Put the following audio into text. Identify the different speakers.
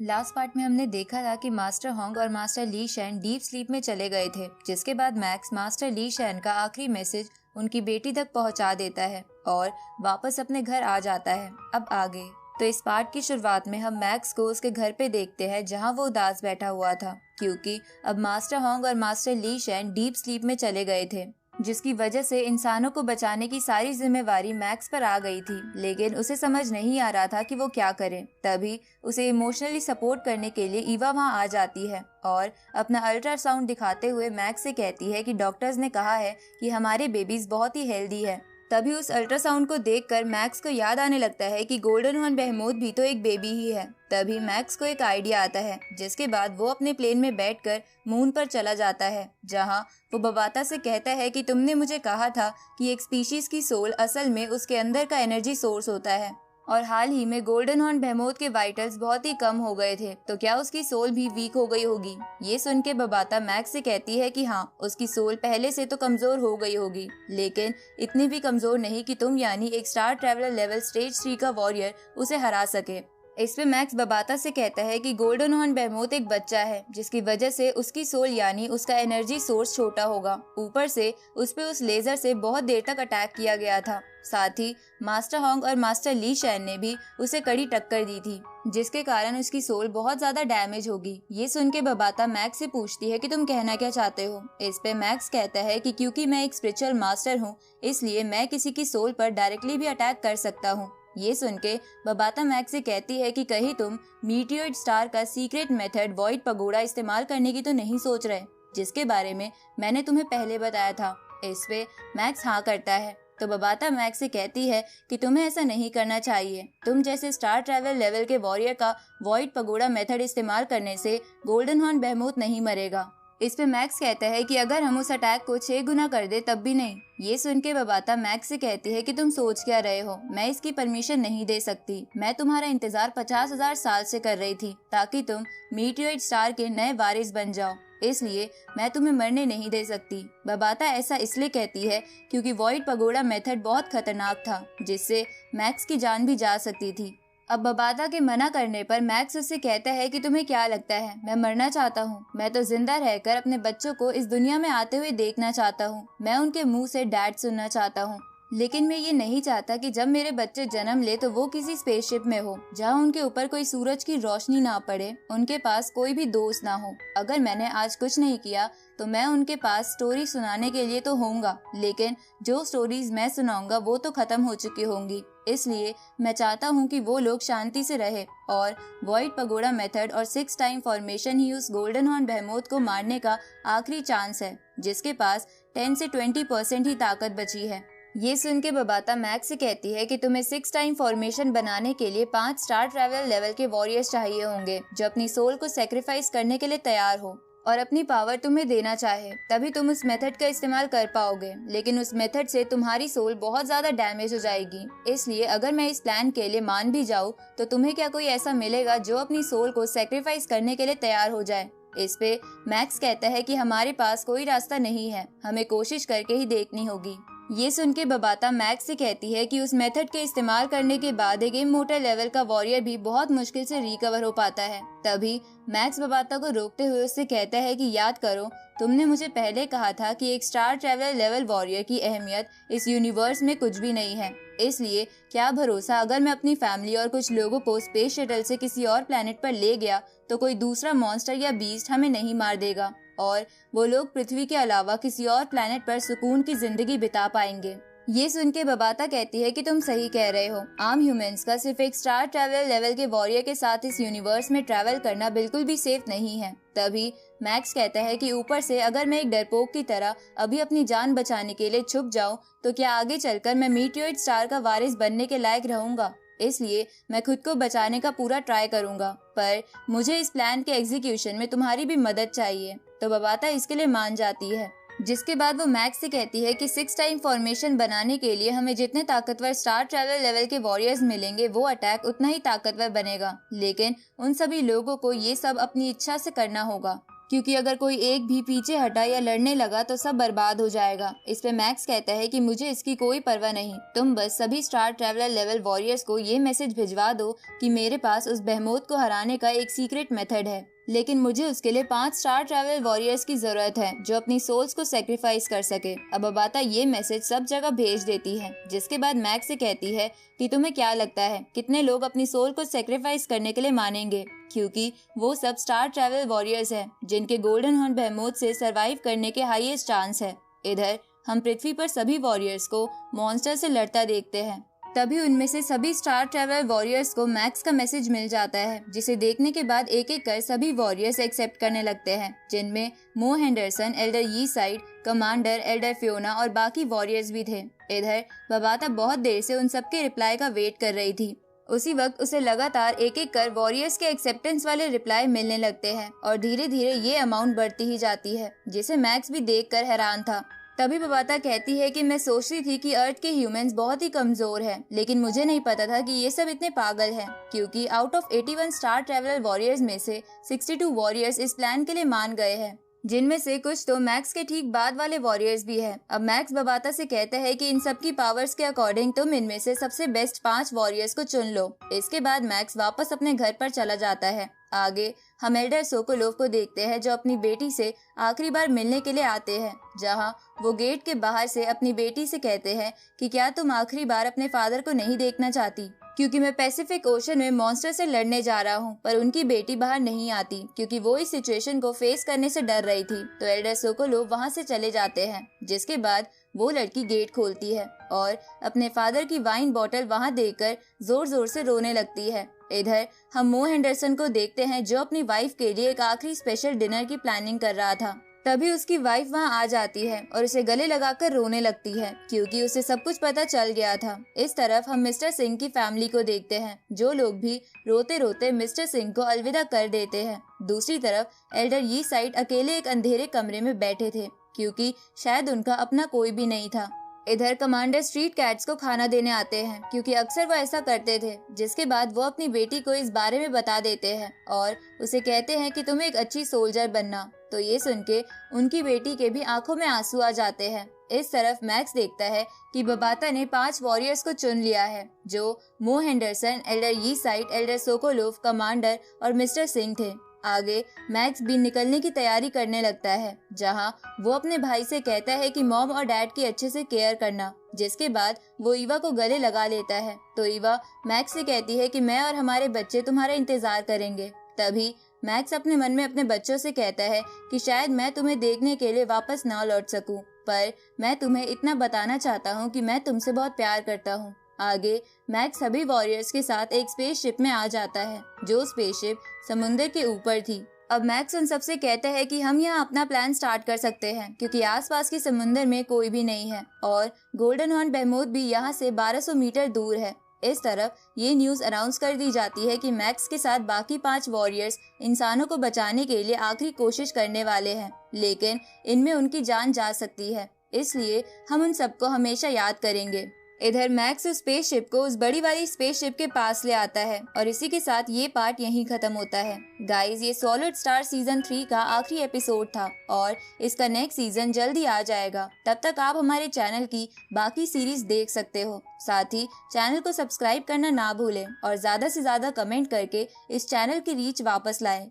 Speaker 1: Last part में हमने देखा था कि मास्टर होंग और मास्टर ली शैन डीप स्लीप में चले गए थे, जिसके बाद मैक्स मास्टर ली शैन का आखिरी मैसेज उनकी बेटी तक पहुंचा देता है और वापस अपने घर आ जाता है। अब आगे तो इस पार्ट की शुरुआत में हम मैक्स को उसके घर पे देखते हैं, जहां वो उदास बैठा हुआ था क्योंकि अब मास्टर होंग और मास्टर ली शैन डीप स्लीप में चले गए थे, जिसकी वजह से इंसानों को बचाने की सारी जिम्मेवारी मैक्स पर आ गई थी। लेकिन उसे समझ नहीं आ रहा था कि वो क्या करे। तभी उसे इमोशनली सपोर्ट करने के लिए ईवा वहां आ जाती है और अपना अल्ट्रासाउंड दिखाते हुए मैक्स से कहती है कि डॉक्टर्स ने कहा है कि हमारे बेबीज बहुत ही हेल्दी है। तभी उस अल्ट्रासाउंड को देखकर मैक्स को याद आने लगता है कि गोल्डन हॉर्न बेहेमोथ भी तो एक बेबी ही है। तभी मैक्स को एक आइडिया आता है, जिसके बाद वो अपने प्लेन में बैठकर मून पर चला जाता है, जहां वो बबाता से कहता है कि तुमने मुझे कहा था कि एक स्पीशीज की सोल असल में उसके अंदर का एनर्जी सोर्स होता है और हाल ही में गोल्डन हॉर्न बेहेमोथ के वाइटल्स बहुत ही कम हो गए थे, तो क्या उसकी सोल भी वीक हो गई होगी। ये सुन के बबाता मैक्स से कहती है कि हाँ, उसकी सोल पहले से तो कमजोर हो गई होगी, लेकिन इतनी भी कमजोर नहीं कि तुम यानी एक स्टार ट्रैवलर लेवल स्टेज 3 का वॉरियर उसे हरा सके। इस पे मैक्स बबाता से कहता है कि गोल्डन हॉर्न बेहेमोथ एक बच्चा है, जिसकी वजह से उसकी सोल यानी उसका एनर्जी सोर्स छोटा होगा। ऊपर से उस पे उस लेजर से बहुत देर तक अटैक किया गया था। साथ ही मास्टर होंग और मास्टर ली शैन ने भी उसे कड़ी टक्कर दी थी, जिसके कारण उसकी सोल बहुत ज्यादा डैमेज होगी। ये सुन के बबाता मैक्स से पूछती है कि तुम कहना क्या चाहते हो। इस पे मैक्स कहता है कि क्योंकि मैं एक स्पिरिचुअल मास्टर हूँ, इसलिए मैं किसी की सोल पर डायरेक्टली भी अटैक कर सकता हूँ। ये सुन के बबाता मैक्स से कहती है कि कहीं तुम मीटियोइड स्टार का सीक्रेट मेथड वॉइड पगोड़ा इस्तेमाल करने की तो नहीं सोच रहे, जिसके बारे में मैंने तुम्हें पहले बताया था। इस पे मैक्स हाँ करता है, तो बबाता मैक्स से कहती है कि तुम्हें ऐसा नहीं करना चाहिए। तुम जैसे स्टार ट्रैवल लेवल के वॉरियर का वॉइड पगोड़ा मेथड इस्तेमाल करने से गोल्डन हॉर्न बेहेमोथ नहीं मरेगा। इस पे मैक्स कहता है कि अगर हम उस अटैक को 6 गुना कर दे तब भी नहीं। ये सुन के बबाता मैक्स से कहती है कि तुम सोच क्या रहे हो, मैं इसकी परमिशन नहीं दे सकती। मैं तुम्हारा इंतजार 50,000 साल से कर रही थी ताकि तुम मीटियोइड स्टार के नए वारिस बन जाओ, इसलिए मैं तुम्हें मरने नहीं दे सकती। बबाता ऐसा इसलिए कहती है क्योंकि वॉइड पगोड़ा मेथड बहुत खतरनाक था, जिससे मैक्स की जान भी जा सकती थी। अब बबाता के मना करने पर मैक्स उससे कहता है कि तुम्हें क्या लगता है मैं मरना चाहता हूँ? मैं तो जिंदा रहकर अपने बच्चों को इस दुनिया में आते हुए देखना चाहता हूँ। मैं उनके मुंह से डैड सुनना चाहता हूँ, लेकिन मैं ये नहीं चाहता कि जब मेरे बच्चे जन्म ले तो वो किसी स्पेसशिप में हो जहाँ उनके ऊपर कोई सूरज की रोशनी ना पड़े, उनके पास कोई भी दोस्त ना हो। अगर मैंने आज कुछ नहीं किया तो मैं उनके पास स्टोरी सुनाने के लिए तो होऊंगा, लेकिन जो स्टोरीज मैं सुनाऊंगा वो तो खत्म हो चुकी होंगी। इसलिए मैं चाहता हूँ कि वो लोग शांति से रहे और वॉइड पगोड़ा मेथड और 6 टाइम फॉर्मेशन ही उस गोल्डन हॉर्न बेहेमोथ को मारने का आखिरी चांस है, जिसके पास 10 से 20% ही ताकत बची है। ये सुन के बबाता मैक्स से कहती है कि तुम्हें 6 टाइम फॉर्मेशन बनाने के लिए 5 स्टार ट्रैवल लेवल के वॉरियर्स चाहिए होंगे, जो अपनी सोल को सेक्रीफाइस करने के लिए तैयार हो और अपनी पावर तुम्हें देना चाहे, तभी तुम उस मेथड का इस्तेमाल कर पाओगे। लेकिन उस मेथड से तुम्हारी सोल बहुत ज्यादा डैमेज हो जाएगी, इसलिए अगर मैं इस प्लान के लिए मान भी जाऊँ तो तुम्हें क्या कोई ऐसा मिलेगा जो अपनी सोल को सेक्रीफाइस करने के लिए तैयार हो जाए। इस पे मैक्स कहता है कि हमारे पास कोई रास्ता नहीं है, हमें कोशिश करके ही देखनी होगी। ये सुन के बबाता मैक्स से कहती है कि उस मेथड के इस्तेमाल करने के बाद एक इमोर्टल लेवल का वॉरियर भी बहुत मुश्किल से रिकवर हो पाता है। तभी मैक्स बबाता को रोकते हुए उससे कहता है कि याद करो, तुमने मुझे पहले कहा था कि एक स्टार ट्रैवलर लेवल वॉरियर की अहमियत इस यूनिवर्स में कुछ भी नहीं है, इसलिए क्या भरोसा अगर मैं अपनी फैमिली और कुछ लोगों को स्पेस शटल से किसी और प्लेनेट पर ले गया तो कोई दूसरा मॉन्स्टर या बीस्ट हमें नहीं मार देगा और वो लोग पृथ्वी के अलावा किसी और प्लेनेट पर सुकून की जिंदगी बिता पाएंगे। ये सुन के बबाता कहती है कि तुम सही कह रहे हो, आम ह्यूमंस का सिर्फ एक स्टार ट्रैवल लेवल के वॉरियर के साथ इस यूनिवर्स में ट्रैवल करना बिल्कुल भी सेफ नहीं है। तभी मैक्स कहता है कि ऊपर से अगर मैं एक डरपोक की तरह अभी अपनी जान बचाने के लिए छुप जाऊं तो क्या आगे चलकर मैं मीटियोइड स्टार का वारिस बनने के लायक रहूंगा, इसलिए मैं खुद को बचाने का पूरा ट्राई करूंगा, पर मुझे इस प्लान के एग्जीक्यूशन में तुम्हारी भी मदद चाहिए। तो बबाता इसके लिए मान जाती है, जिसके बाद वो मैक्स से कहती है कि 6 टाइम फॉर्मेशन बनाने के लिए हमें जितने ताकतवर स्टार ट्रैवल लेवल के वॉरियर्स मिलेंगे वो अटैक उतना ही ताकतवर बनेगा, लेकिन उन सभी लोगों को ये सब अपनी इच्छा से करना होगा। क्योंकि अगर कोई एक भी पीछे हटा या लड़ने लगा तो सब बर्बाद हो जाएगा। इस पे मैक्स कहता है कि मुझे इसकी कोई परवाह नहीं, तुम बस सभी स्टार ट्रैवलर लेवल वॉरियर्स को ये मैसेज भिजवा दो कि मेरे पास उस बेहमोत को हराने का एक सीक्रेट मेथड है, लेकिन मुझे उसके लिए 5 स्टार ट्रैवल वॉरियर्स की जरूरत है जो अपनी सोल्स को सेक्रीफाइस कर सके। अब अबाता ये मैसेज सब जगह भेज देती है, जिसके बाद मैक्स से कहती है कि तुम्हें क्या लगता है कितने लोग अपनी सोल को सेक्रीफाइस करने के लिए मानेंगे, क्योंकि वो सब स्टार ट्रैवल वॉरियर्स हैं जिनके गोल्डन हॉर्न बेहमोथ से सरवाइव करने के हाईएस्ट चांस है। इधर हम पृथ्वी पर सभी वॉरियर्स को मॉन्स्टर से लड़ता देखते हैं। तभी उनमें से सभी स्टार ट्रैवलर वॉरियर्स को मैक्स का मैसेज मिल जाता है, जिसे देखने के बाद एक एक कर सभी वॉरियर्स एक्सेप्ट करने लगते हैं, जिनमें मो हेंडरसन, एल्डर यी साइड, कमांडर, एल्डर फियोना और बाकी वॉरियर्स भी थे। इधर बबाता बहुत देर से उन सबके रिप्लाई का वेट कर रही थी। उसी वक्त उसे लगातार एक एक कर वॉरियर्स के एक्सेप्टेंस वाले रिप्लाई मिलने लगते हैं और धीरे धीरे ये अमाउंट बढ़ती ही जाती है, जिसे मैक्स भी देखकर हैरान था। तभी बबाता कहती है कि मैं सोच रही थी कि अर्थ के ह्यूमंस बहुत ही कमजोर हैं, लेकिन मुझे नहीं पता था कि ये सब इतने पागल हैं, क्योंकि out of 81 star traveller warriors में से 62 वॉरियर्स इस प्लान के लिए मान गए हैं, जिनमें से कुछ तो मैक्स के ठीक बाद वाले वॉरियर्स भी हैं। अब मैक्स बबाता से कहता है कि इन सबकी पावर्स के अकॉर्डिंग तुम इनमें से सबसे बेस्ट 5 वॉरियर्स को चुन लो। इसके बाद मैक्स वापस अपने घर पर चला जाता है। आगे हम एल्डर सोकोलोव को देखते हैं, जो अपनी बेटी से आखिरी बार मिलने के लिए आते हैं, जहां वो गेट के बाहर से अपनी बेटी से कहते हैं कि क्या तुम आखिरी बार अपने फादर को नहीं देखना चाहती, क्योंकि मैं पैसिफिक ओशन में मॉन्स्टर से लड़ने जा रहा हूँ। पर उनकी बेटी बाहर नहीं आती क्योंकि वो इस सिचुएशन को फेस करने से डर रही थी। तो एल्डर सोकोलोव वहाँ से चले जाते हैं, जिसके बाद वो लड़की गेट खोलती है और अपने फादर की वाइन बॉटल वहाँ देकर जोर जोर से रोने लगती है। इधर हम मो हेंडरसन को देखते हैं, जो अपनी वाइफ के लिए एक आखिरी स्पेशल डिनर की प्लानिंग कर रहा था। तभी उसकी वाइफ वहां आ जाती है और उसे गले लगाकर रोने लगती है, क्योंकि उसे सब कुछ पता चल गया था। इस तरफ हम मिस्टर सिंह की फैमिली को देखते हैं, जो लोग भी रोते रोते मिस्टर सिंह को अलविदा कर देते हैं। दूसरी तरफ एल्डर यी साइड अकेले एक अंधेरे कमरे में बैठे थे, क्योंकि शायद उनका अपना कोई भी नहीं था। इधर कमांडर स्ट्रीट कैट्स को खाना देने आते हैं, क्योंकि अक्सर वो ऐसा करते थे। जिसके बाद वो अपनी बेटी को इस बारे में बता देते हैं और उसे कहते हैं कि तुम्हें एक अच्छी सोल्जर बनना। तो ये सुन के उनकी बेटी के भी आंखों में आंसू आ जाते हैं। इस तरफ मैक्स देखता है कि बबाता ने 5 वॉरियर्स को चुन लिया है, जो मो हेंडरसन, एल्डर यी साइड, एल्डर सोकोलोव, कमांडर और मिस्टर सिंह थे। आगे मैक्स भी निकलने की तैयारी करने लगता है, जहां वो अपने भाई से कहता है कि मॉम और डैड की अच्छे से केयर करना। जिसके बाद वो ईवा को गले लगा लेता है। तो ईवा मैक्स से कहती है कि मैं और हमारे बच्चे तुम्हारा इंतजार करेंगे। तभी मैक्स अपने मन में अपने बच्चों से कहता है कि शायद मैं तुम्हें देखने के लिए वापस ना लौट सकूं, पर मैं तुम्हें इतना बताना चाहता हूँ कि मैं तुमसे बहुत प्यार करता हूँ। आगे मैक्स सभी वॉरियर्स के साथ एक स्पेसशिप में आ जाता है, जो स्पेसशिप समुद्र के ऊपर थी। अब मैक्स उन सबसे कहता है कि हम यहाँ अपना प्लान स्टार्ट कर सकते हैं, क्योंकि आसपास के समुद्र में कोई भी नहीं है और गोल्डन हॉर्न बेहमोथ भी यहाँ से 1200 मीटर दूर है। इस तरफ ये न्यूज अनाउंस कर दी जाती है कि मैक्स के साथ बाकी 5 वॉरियर्स इंसानों को बचाने के लिए आखिरी कोशिश करने वाले हैं, लेकिन इनमें उनकी जान जा सकती है, इसलिए हम उन सबको हमेशा याद करेंगे। इधर मैक्स उस स्पेसशिप को उस बड़ी वाली स्पेसशिप के पास ले आता है और इसी के साथ ये पार्ट यहीं खत्म होता है। गाइस, ये सॉलिड स्टार सीजन 3 का आखिरी एपिसोड था और इसका नेक्स्ट सीजन जल्दी आ जाएगा। तब तक आप हमारे चैनल की बाकी सीरीज देख सकते हो। साथ ही चैनल को सब्सक्राइब करना ना भूलें और ज्यादा से ज्यादा कमेंट करके इस चैनल की रीच वापस लाएं।